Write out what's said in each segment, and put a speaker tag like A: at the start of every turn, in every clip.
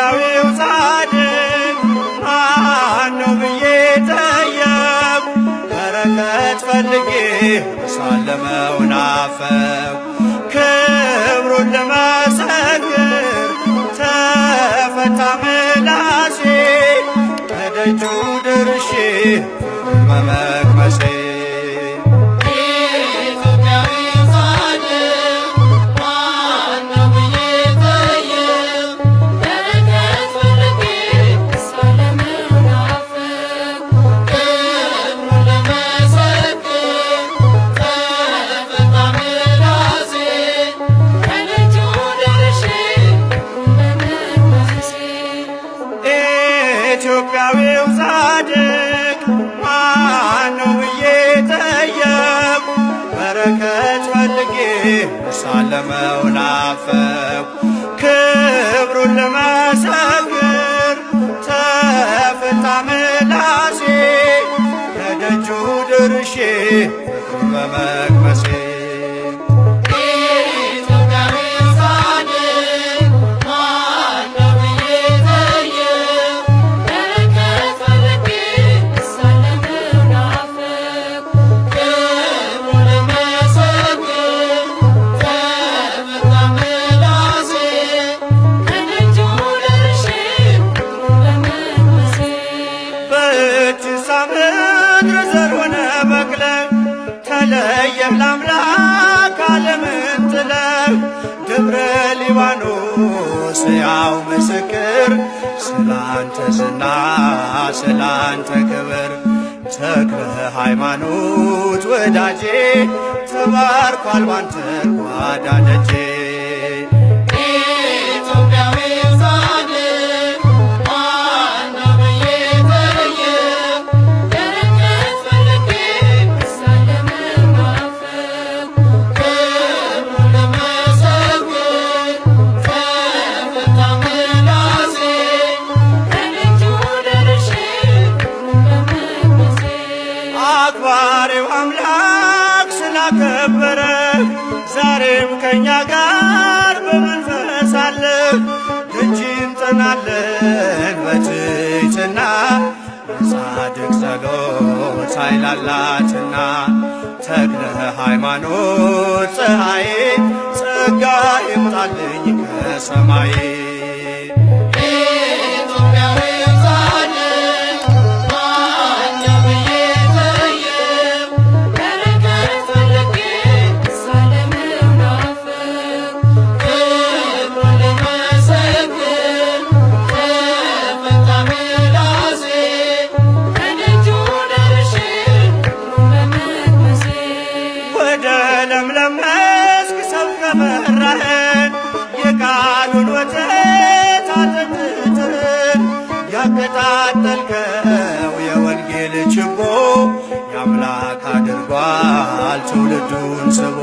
A: ኢትዮጵያዊው ጻድቅ ማነው ብዬ ጠየቁ። በረከት ፈልጌ ሳለመው ናፈቁ። ክብሩን ልመሰክር ተፈታ ምላሴ ከደጁ ደርሼ በመቅመሴ ኢትዮጵያዊው ጻድቅ ማነው ብዬ ጠየቁ። በረከት ፈልጌ ሳለመው ናፈቁ። ክብሩን ልመሰክር ተፈታ ምላሴ ከደጁ ደርሼ በመቅመሴ ምድር ዘር ሆነ በቅለ ተለየህ ለአምላክ ዓለምን ጥለህ ደብረ ሊባኖስ ያው ምስክር ስላንተ ዝና ስላንተ ክብር ተክለ ሃይማኖት ወዳጄ ተባርኳል ባንተ ጓዳ ደጄ አክባሪው አምላክ ስላከበረ ዛሬም ከኛ ጋር በመንፈስ አለ። ደጅ እንጠናለን በትሕትና የጻድቅ ጸሎት ኃይል አላትና ተክለ ሃይማኖት ፀሐዬ ጸጋ ይምጣልኝ ከሰማይ መራህን የቃሉን ወተት አጠጥተን ያቀጣጠልከው የወንጌል ችቦ የአምላክ አድርጓል ትውልዱን ስቦ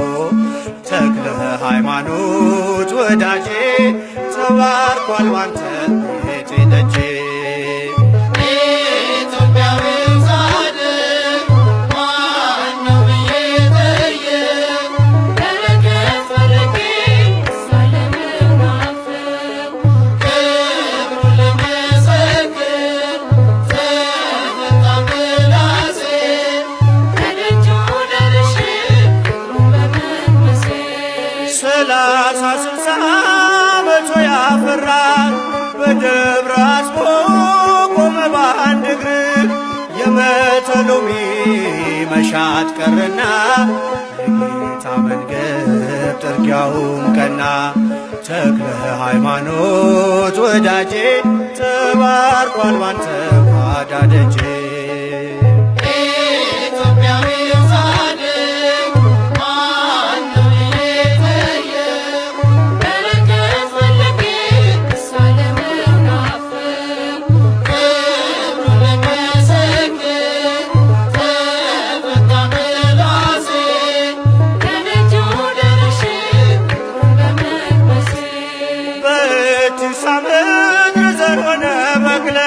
A: ተክለ ሃይማኖት ወዳጄ ተባርኳል ባንተ ቤቴ ደጄ ሰላሳ ስልሳ መቶ ያፈራ በደብረ አስቦ ቆመ በአንድ እግር የመተሎሚ መሻት ቀረና የጌታ መንገድ ጥርጊያውም ቀና ተክለ ሃይማኖት ወዳጄ ተባርኳል ባንተ ጓዳ ደጄ ምድር ዘር ሆነ በቅለ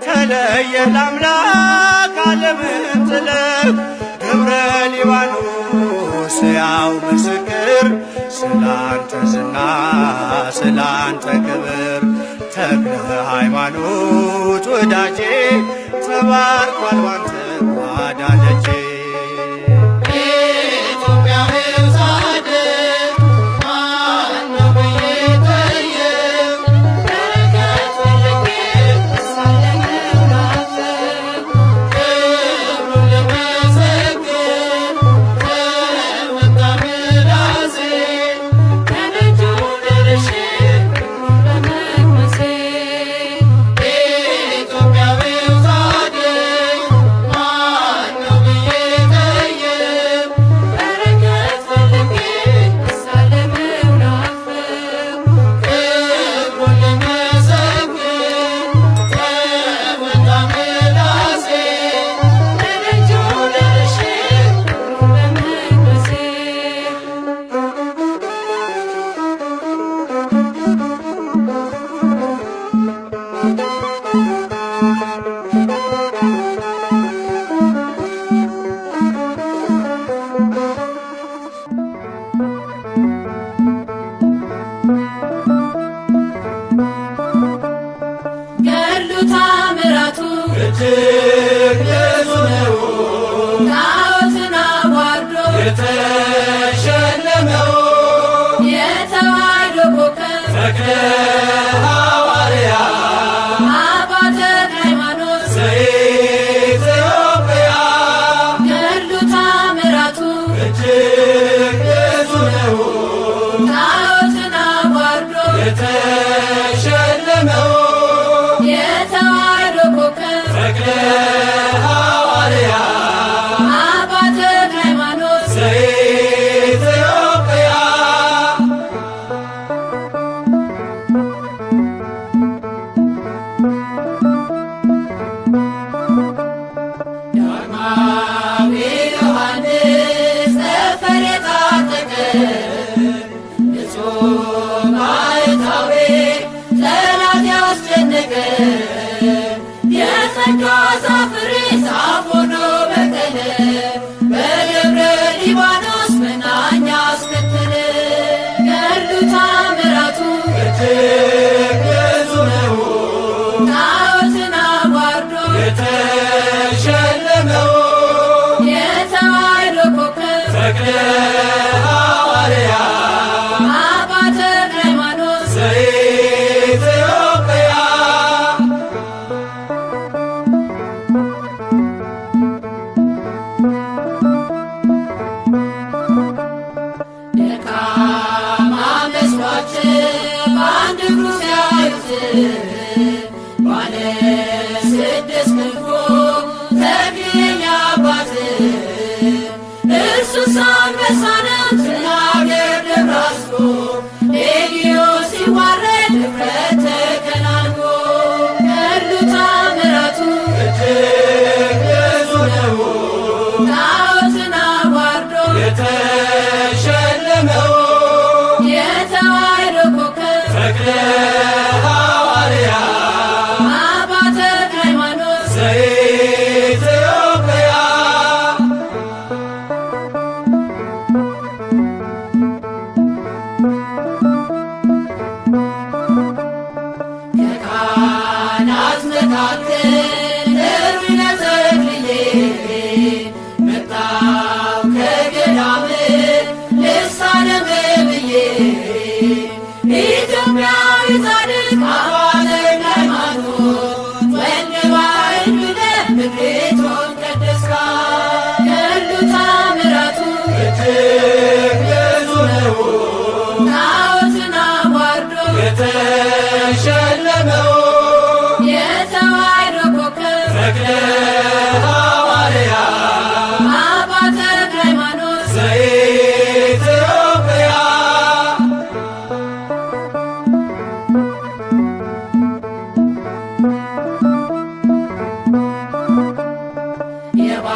A: ተለየህ ለአምላክ ዓለምን ጥለህ ደብረ ሊባኖስ ያው ምስክር ስላንተ ዝና ስላንተ ክብር ተክለ ሃይማኖት ወዳጄ ተባርኳል ባንተ ጓዳ ደጄ።
B: እጅግ ብዙ ነው ጣዖትን አዋርዶ የተሸለመው የተዋሕዶ ኮከብ ተክለ ሐዋርያ አባ ተክለ ሃይማኖት ዘኢትዮጵያ። ገድሉ ተአምራቱ እጅግ ብዙ ነው ጣዖትን አዋርዶ የተሸለመው የተዋሕዶ ኮከብ ተክለ ሐዋርያ አባ ተክለ ሃይማኖት ዘኢትዮጵያ። ዳግማዊ ዮሐንስ ጠፈር የታጠቀ ንጹሕ ባሕታዊ ጠላት ያስጨነቀ የጸጋ ዛፍ ፍሬ ዛፍ ሆኖ በቀለ በደብረ ሊባኖስ መናኛ አስከተለ። ገድሉ ተአምራቱ እጅግ ብዙ ነው ጣዖትን አዋርዶ የተሸለመው የተዋሕዶ ኮከብ ተክለ ሐዋርያ አባ ተክለ ሃይማኖት ዘኢትዮጵያ። ደካማ መስሏቸው በአንድ እግሩ ሲያዩት ባለ ስድስት ክንፉ ተክልዬ አባት እርሱስ አንበሳ ነው ትናገር ደብራስቆ ሌጊዮን ሲዋረድ እፍረት ተከናንቦ። ገድሉ ተአምራቱ እጅግ ብዙ ነው ጣዖትን አዋርዶ የተሸለመው የተዋሕዶ ኮከብ ተክለ ሐዋርያ አባ ተክለ ሃይማኖት ዘኢትዮጵያ። ከካህናት መካከል እሩይ ተክልዬ መጣው ከገዳም ልሳለም ብዬ ኢትዮጵያዊ ጻድቅ አባ ተክለ ሃይማኖት ወልደ ባሕር ብለህ ምድሪቱን ቀደስካት። ገድሉ ተአምራቱ እጅግ ብዙ ነው ጣዖትን አዋርዶ የተሸለመው የተዋሕዶ ኮከብ ተክለ ሐዋርያ አባ ተክለ ሃይማኖት ዘኢትዮጵያ።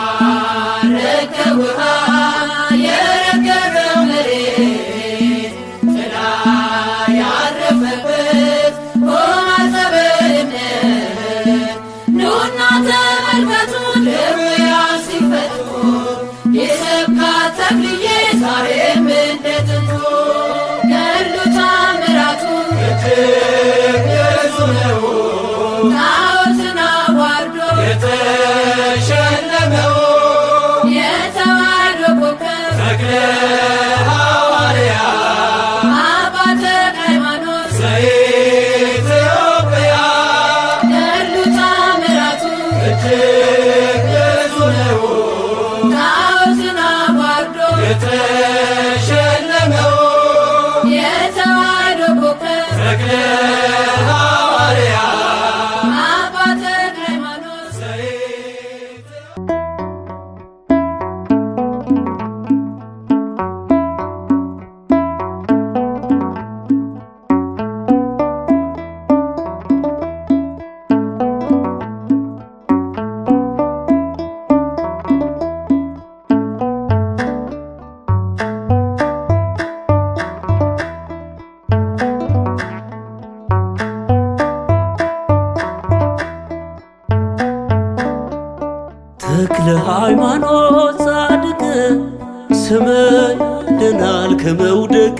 B: የባረከ ውሃ የረገረው መሬት ጥላ ያረፈበት ሆኗል ጸበል እምነት ኑና ተመልከቱ ብዙ ነው ጣዖትን አዋርዶ የተሸለመው የተዋሕዶ ኮከብ ተክለ ሐዋርያ አባ ተክለ ሃይማኖት ዘኢትዮጵያ ገድሉ ተአምራቱ እጅግ ብዙ ነው ጣዖትን አዋርዶ የተሸለመው የተዋሕዶ ኮከብ ተክለ ሐዋርያ አባ ተክለ ሃይማኖት
C: ተክለ ሃይማኖት ጻድቅ ስም ያድናል ከመውደቅ።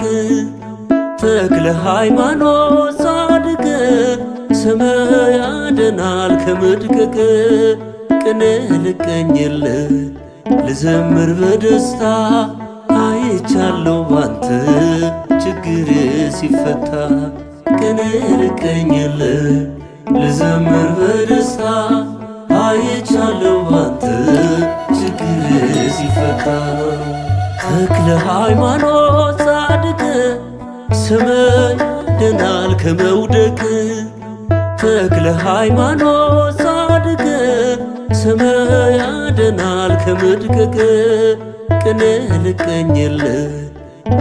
C: ተክለ ሃይማኖት ጻድቅ ስም ያድናል ከመድቀቅ። ቅኔ ልቀኝል ልዘምር በደስታ አይቻለሁ ባንተ ችግር ሲፈታ። ቅኔ ልቀኝል ልዘምር በደስታ አይቻለሁ ባንተ ችግር ሲፈታ። ተክለ ሃይማኖት ጻድቅ ስም ያድናል ከመውደቅ። ተክለ ሃይማኖት ጻድቅ ስም ያድናል ከመድቀቅ። ቅኔ ልቀኝል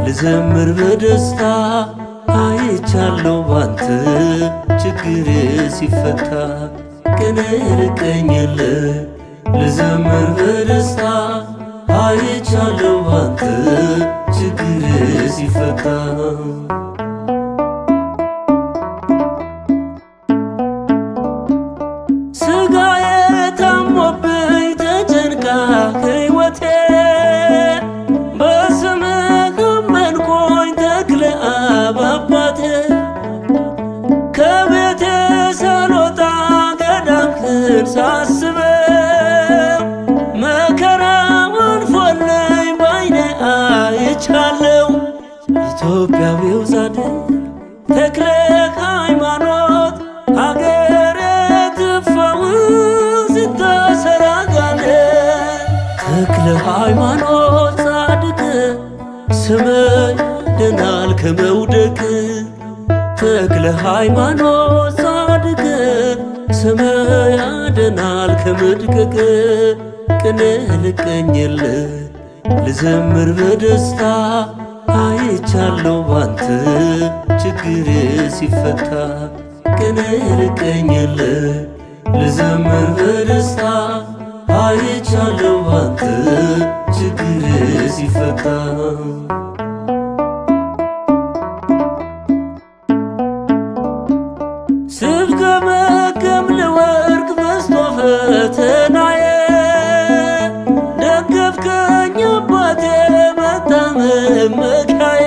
C: ልዘምር በደስታ አይቻለሁ ባንተ ችግር ሲፈታ። ቅኔ ልቀኝል ልዘምር በደስታ አይቻለሁ ባንተ ችግር ሲፈታ። ሥጋዬ ታሞብኝ ተጨንቃ ሕይወቴ በስምህ አመንኩኝ ተክለ አብ አባቴ። ከቤቴ ሳልወጣ ገዳምህን ሳስበው መከራው አልፎልኝ ባይኔ አይቻለው። ኢትዮጵያዊው ጻድቅ ተክለ ሃይማኖት ሀገሬ ትፈውስ ስታሰራ ጋኔን። ተክለ ሃይማኖት ጻድቅ ስም ያድናል ከመውደቅ። ተክለ ሃይማኖት ጻድቅ ስም ያድናል ከመድቀቅ። ቅኔ ልቀኝል ልዘምር በደስታ አይቻለሁ ባንተ ችግር ሲፈታ። ቅኔ ልቀኝል ልዘምር በደስታ አይቻለሁ ባንተ ችግር ሲፈታ። ስብገመገም ለወርቅ በዝቶ ፈተናዬ ደገፍከኝ አባቴ መታመን መካዬ።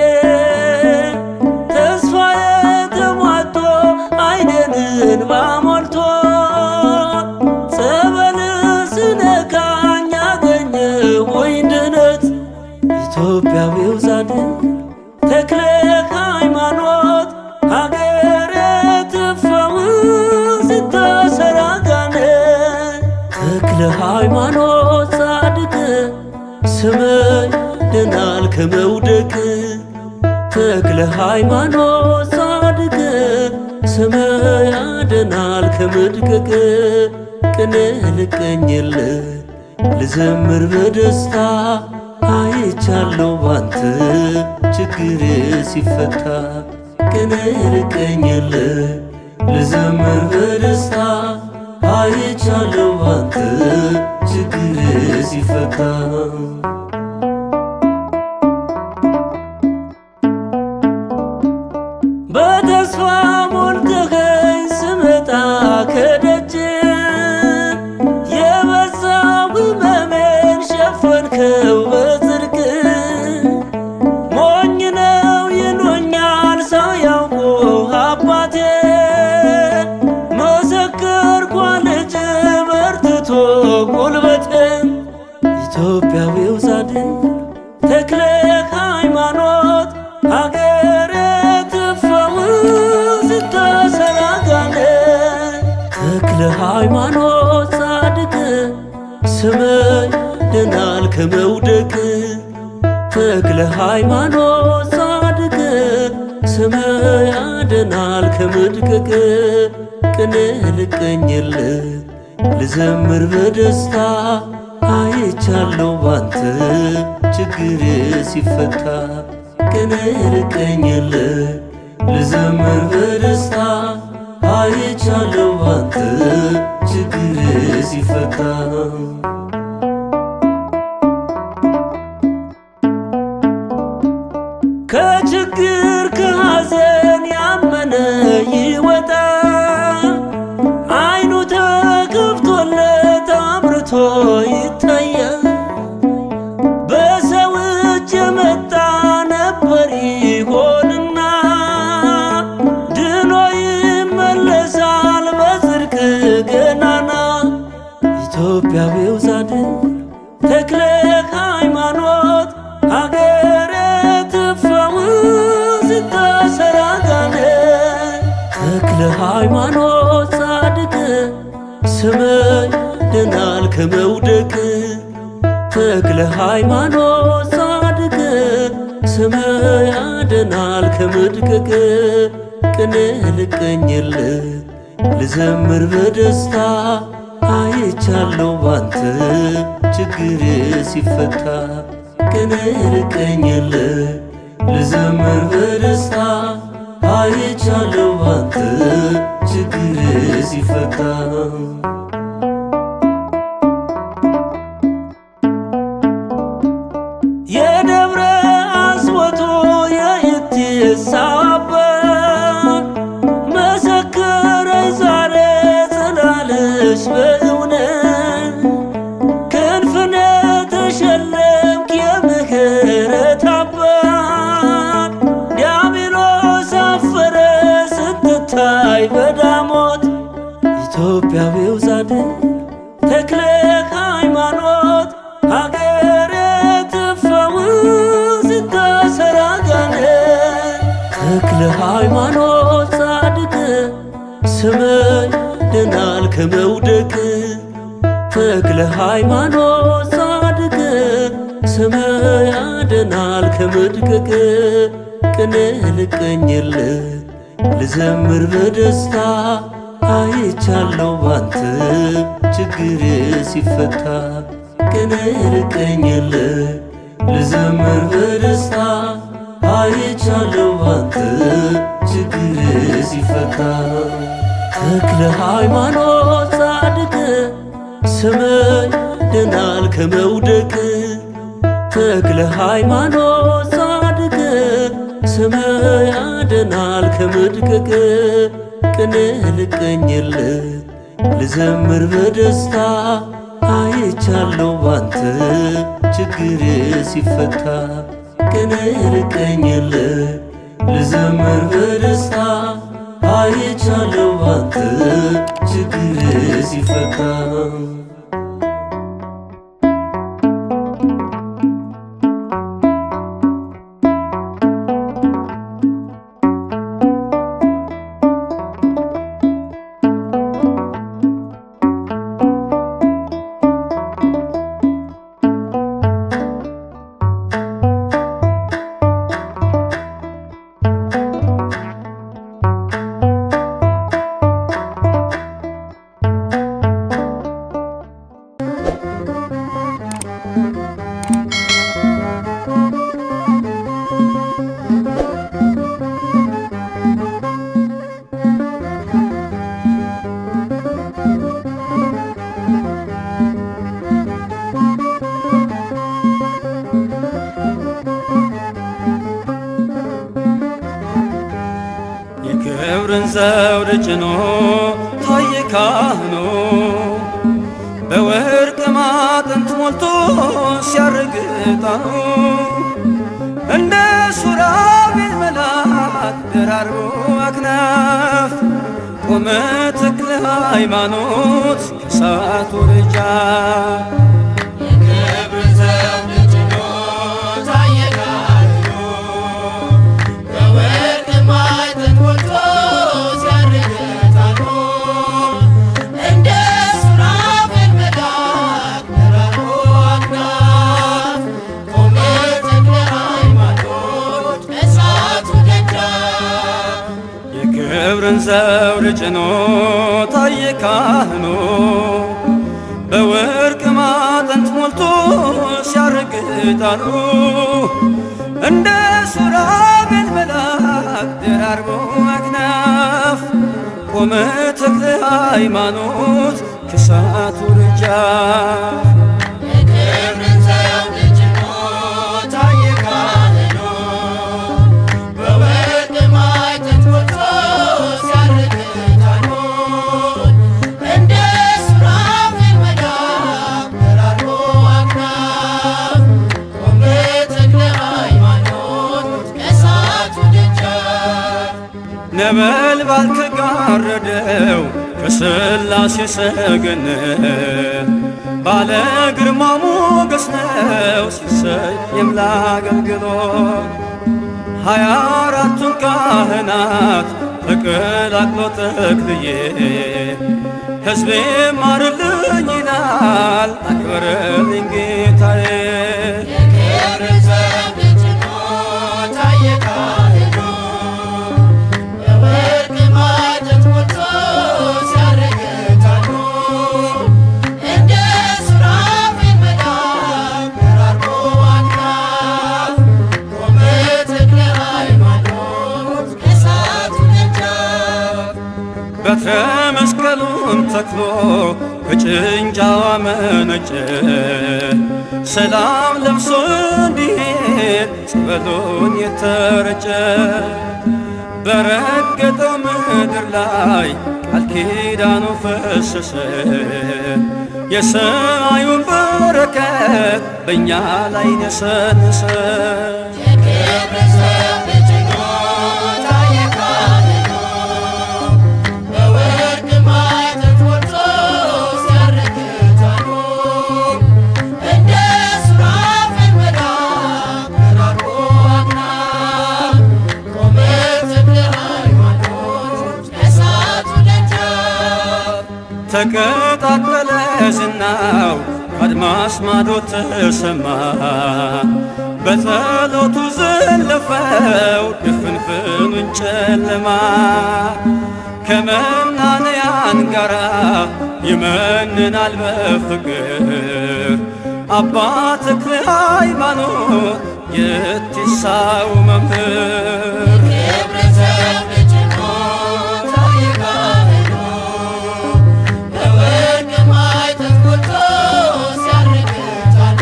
C: ተስፋዬ ተሟጦ ዓይኔን እንባ ሞልቶ ጸበል ስነካኝ አገኘሁኝ ድነት። ኢትዮጵያዊው ጻድቅ ተክለ ሃይማኖት ሀገሬ ትፈውስ ስታሰራ ጋኔን። ተክለ ሃይማኖት ጻድቅ ስም ያድናል ከመውደቅ። ተክለ ሃይማኖት ጻድቅ ስም ያድናል ከመድቀቅ። ቅኔ ልቀኝል ልዘምር በደስታ አይቻለሁ ባንተ ችግር ሲፈታ። ቅኔ ልቀኝል ልዘምር በደስታ አይቻለሁ ባንተ ችግር ሲፈታ። በተስፋ ሞልተኸኝ ስመጣ ከደጅ የበዛው ሕመሜን ሸፈንከው በጽድቅ። ሞኝ ነው ይሉኛል ሰው ያውቆ አባቴ ሃይማኖት ጻድቅ ስምህ ያድናል ከመውደቅ ተክለ ሃይማኖት ጻድቅ ስምህ ያድናል ከመድቀቅ ቅኔ ልቀኝልህ ልዘምር በደስታ አይቻለሁ ባንተ ችግር ሲፈታ ቅኔ ልቀኝልህ ልዘምር በደስታ አይቻለሁ ባንተ ችግር ሲፈታ ከችግር ከሐዘን ያመነ ይወጣል አይኑ ተከፍቶለት አምርቶ ይታያል በሰው እጅ የመጣ ነበር ይሆንና ድኖ ይመለሳል በጽድቅ ገናና ኢትዮጵያዊው ጻድቅ ተክለ ሃይማኖት አገረ ትፈውስ ተሰራጋነ ተክለ ሃይማኖት ጻድቅ ስምህ ያድናል ከመውደቅ ተክለ ሃይማኖት ጻድቅ ስምህ ያድናል ከመድቀቅ ቅኔ ልቀኝልህ ልዘምር በደስታ አይቻለሁ ባንተ ችግር ሲፈታ ቅኔ ልቀኝልህ ልዘምር በደስታ አይቻለሁ ባንተ ችግር ሲፈታ የደብረ አስወቶ የኢቲሳ አባት መሰከረኝ ዛሬ ጽላለሽ በእውነት ክንፍነ ተሸለምክ የምህረት አባት ዲያብሎስ አፈረ ስትታይ በዳሞት ኢትዮጵያዊው ጻድቅ ተክለ ሃይማኖት አገረ ትፈውስ ተሰራጋነ ተክለ ሃይማኖት ጻድቅ ስምህ ያድናል ከመውደቅ ተክለ ሃይማኖት ጻድቅ ስምህ ያድናል ከመድቀቅ ቅኔ ልቀኝልህ ልዘምር በደስታ አይቻለሁ ባንተ ችግር ሲፈታ ቅኔ ልቀኝልህ ልዘምር በደስታ አይቻለሁ ባንተ ችግር ሲፈታ ተክለ ሃይማኖት ጻድቅ ስምህ ያድናል ከመውደቅ ተክለ ሃይማኖት ጻድቅ ስምህ ያድናል ከመድቀቅ ቅኔ ልቀኝልህ ልዘምር በደስታ አይቻለሁ ባንተ ችግር ሲፈታ ቅኔ ልቀኝልህ ልዘምር በደስታ አይቻለሁ ባንተ ችግር ሲፈታ
A: የክብርን ዘውድ ጭኖ ታየ ካህኑ በወርቅ ማዕጠንት ሞልቶ ሲያርግ ዕጣኑ እንደ ሱራፌል መልአክ ደራርቦ አክናፍ ቆመ ተክለ ሃይማኖት የእሳቱ ደጃፍ
B: የክብርን ዘውድ ጭኖ ታየ ካህኑ በወርቅ ማዕጠንት ሞልቶ ሲያርግ ዕጣኑ
A: ክብር ጭኖ ታየ ካህኑ በወርቅ ማጠንት ሞልቶ ሲያርግ ዕጣኑ እንደ ሱራፌል መልአክ ደራርቦ አክናፍ ቆመ ተክለ ሃይማኖት ከእሳቱ ደጃፍ
B: የክብርን ዘውድ ጭኖ ታየ ካህኑ በወርቅ ማዕጠንት ሞልቶ ሲያርግ ዕጣኑ እንደ ሱራፌል መልአክ ደራርቦ አክናፍ ቆመ ተክለ ሃይማኖት ከእሳቱ ደጃፍ
A: ነበልባል ከጋረደው ከሥላሴ ሰገነት ባለ ግርማ ሞገስ ነው ሲሰየም ለአገልግሎት 24ቱን ካህናት ተቀላቅሎ ተክልዬ ሕዝቤ ማርልኝ ይላል አክብረልኝ ጌታዬ
B: የክብርን ዘውድ ጭኖ ታየ ካህኑ በወርቅ ማዕጠንት ሞልቶ ሲያርግ ዕጣኑ እንደ ሱራፌል መልአክ ደራርቦ አክናፍ ቆመ ተክለ ሃይማኖት ከእሳቱ ደጃፍ
A: በትረ መስቀሉን ተክሎ ከጭንጫዋ መነጨ ሰላም ለብሶ እንዲሄድ ጸበሉን የተረጨ በረገጠው ምድር ላይ ቃል ኪዳኑ ፈሰሰ የሰማዩን በረከት በእኛ ላይ ነሰነሰ
B: የክብርን ዘውድ ጭኖ ታየ ካህኑ በወርቅ ማዕጠንት ሞልቶ ሲያርግ ዕጣኑ እንደ ሱራፌል መልአክ ደራርቦ አክናፍ ቆመ ተክለ ሃይማኖት ከእሳቱ ደጃፍ
A: ተቀጣጠለ ዝናው ከአድማስ ማዶ ተሰማ በጸሎቱ ዘለፈው ድፍንፍኑን ጨለማ ከመናንያን ጋራ ይመንናል በፍቅር አባ ተክለ ሃይማኖት የቲሳው መምህር
B: የክብርን ዘውድ ጭኖ ታየ ካህኑ በወርቅ ማዕጠንት ሞልቶ ሲያርግ ዕጣኑ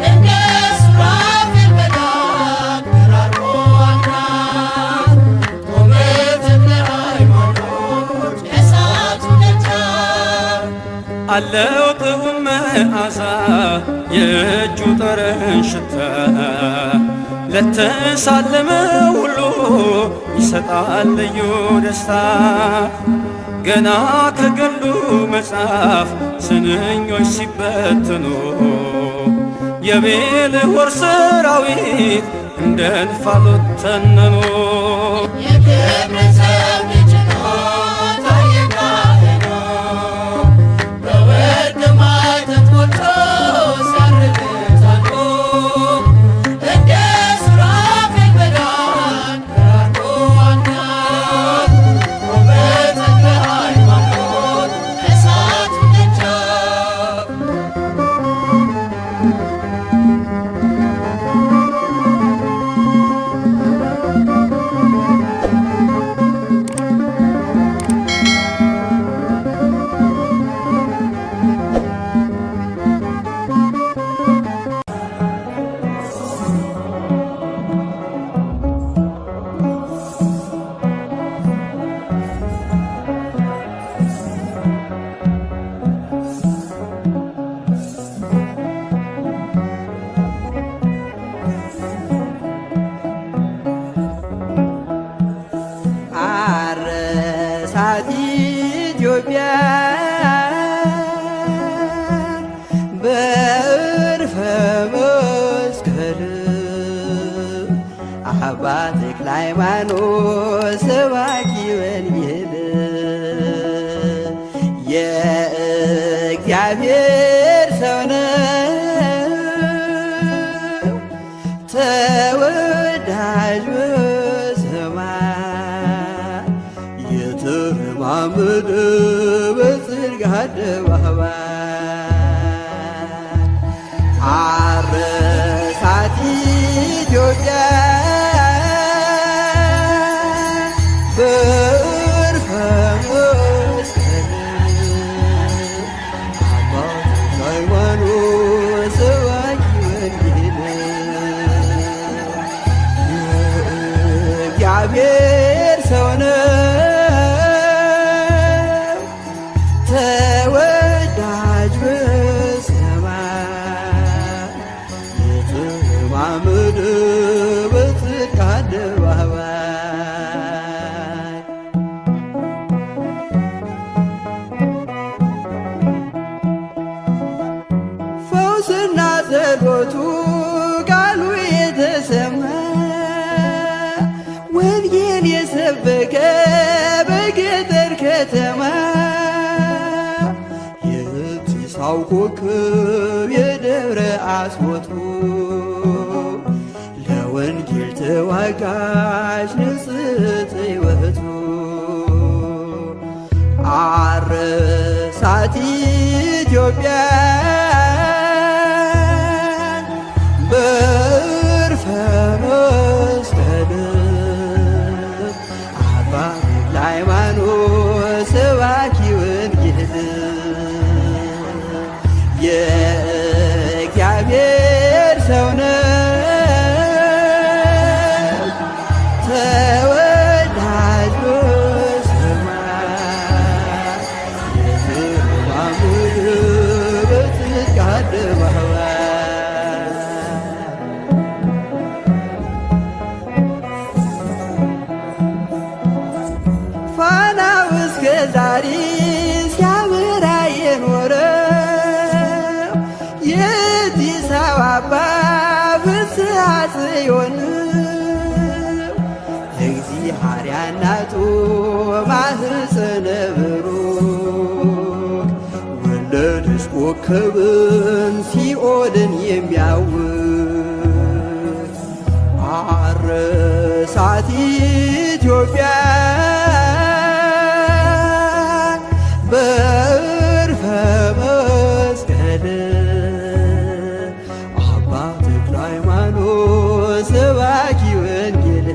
B: እንደ ሱራፌል መልአክ ደራርቦ አክናፍ ቆመ ተክለ ሃይማኖት ከእሳቱ ደጃፍ
A: አለው ጥዑም መዓዛ የእጁ ጠረን ሽታ ለተሳለመ ሁሉ ይሰጣል ልዩ ደስታ ገና ከገሉ መጽሐፍ ስንኞች ሲበትኑ የቤልሆር ሰራዊት እንደ እንፋሎት ተነኑ
B: የክብርን ዘውድ ጭኖ ታየ ካህኑ በወርቅ ማዕጠንት ሞልቶ ሲያርግ ዕጣኑ እንደ ሱራፌል መልአክ ደራርቦ አክናፍ ቆመ ተክለ ሃይማኖት ከእሳቱ ደጃፍ
D: አረሳት ኢትዮጵያ በዕርፈ መስቀል አባ ተክለ ሃይማኖት ሰባኪ ወንጌል የእግዚአብሔር ሰው ነው ተወዳጅ በሰማይ የተረማመደ በጽድቅ አደባባይ አረሳት ኢትዮጵያ በዕርፈ መስቀል አባቶች ሃይማኖት ሰባኪ ወንጌል የእግዚአብሔር ሰው ነው ተወዳጅ በሰማይ የተረማመደ በጽድቅ አደባባይ ፈውስና ጸሎቱ ቃሉ የተሰማ ወንጌል የሰበከ በገጠር ከተማ የጢሳው ኮከብ የደብረ አስቦቱ ለወንጌል ተዋጋሽ ንጽሕት ሕይወቱ አረሳት ኢትዮጵያ በዕርፈ መስቀል አባ ተክለ ሃይማኖት ሰባኪ ወንጌል የእግዚአብሔር ሰው ነው ተወዳጅ በሰማይ የተረማመደ በጽድቅ አደባባይ ፋናው እስከ ዛሬ ሲያበራ የኖረው የጢሳው አባ ፍስሐ ጽዮን የእግዚአብሔር እናቱ ማኅፀነ ብሩክ ወለደች ኮከብን ሲኦልን የሚያውክ አረሳት ኢትዮጵያ በዕርፈ መስቀል አባ ተክለ ሃይማኖት ሰባኪ ወንጌል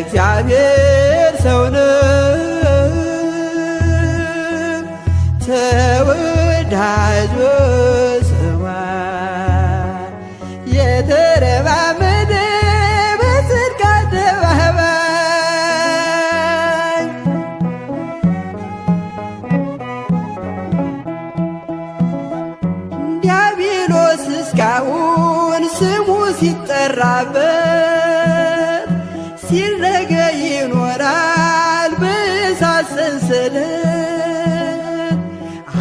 D: የእግዚአብሔር ሰው ነው ተወዳጅ በሰማይ የተረማመደ በጽድቅ አደባባይ ዲያብሎስ እስካሁን ስሙ ሲጠራበት ሲረገ ይኖራል በእሳት ሰንሰለት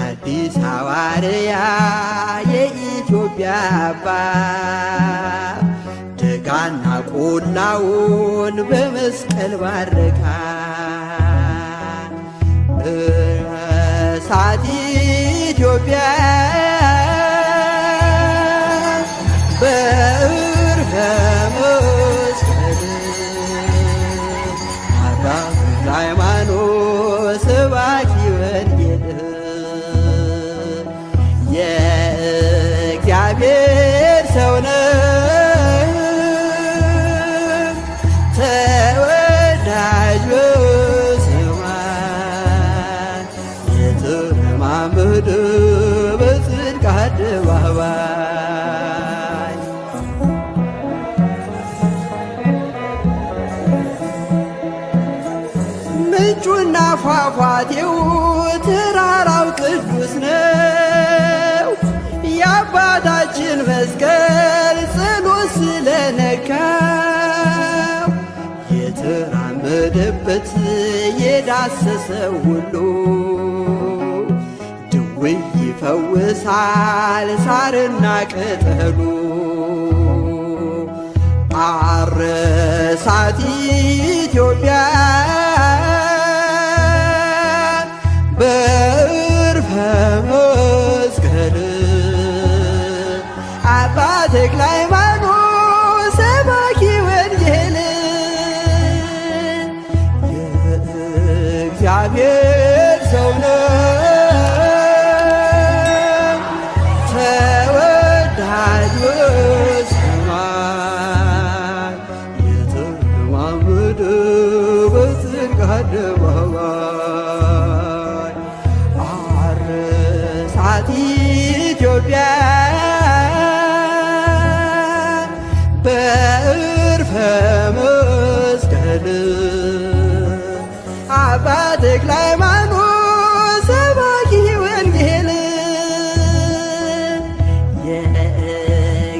D: አዲስ ሐዋርያ የኢትዮጵያ አባት ደጋና ቆላውን በመስቀል ባረካ እሳት ኢትዮጵያ በዕርፈ መስቀል አባ ተክለ ሃይማኖት ሰባኪ ወንጌል የእግዚአብሔር ሰው ነው ተወዳጅ በሰማይ የተረማመደ በጽድቅ አደባባይ ምንጩና ፏፏቴው ተራራው ቅዱስ ነው የአባታችን መስቀል ጸሎት ስለነካው የተራመደበት የዳሰሰው ሁሉ ድውይ ይፈውሳል ሳርና ቅጠሉ አረሳት ኢትዮጵያ በዕርፈ መስቀል አባ ተክለ ሃይማኖት ሰባኪ ወንጌል የእግዚአብሔር ሰው ነው ተወዳጅ በሰማይ የተለማመደ በጽድቅ አደባባይ አረሳት ኢትዮጵያ በዕርፈ መስቀል አባ ተክለ ሃይማኖት ሰባኪ ወንጌል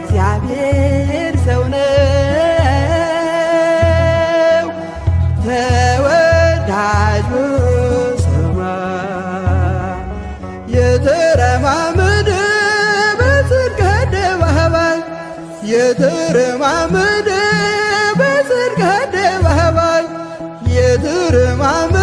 D: የእግዚአብሔር ሰው ነው ተወዳጅ በሰማይ የተረማመደ በጽድቅ አደባባይ የተረማመደ በጽድቅ አደባባይ የተረማመደ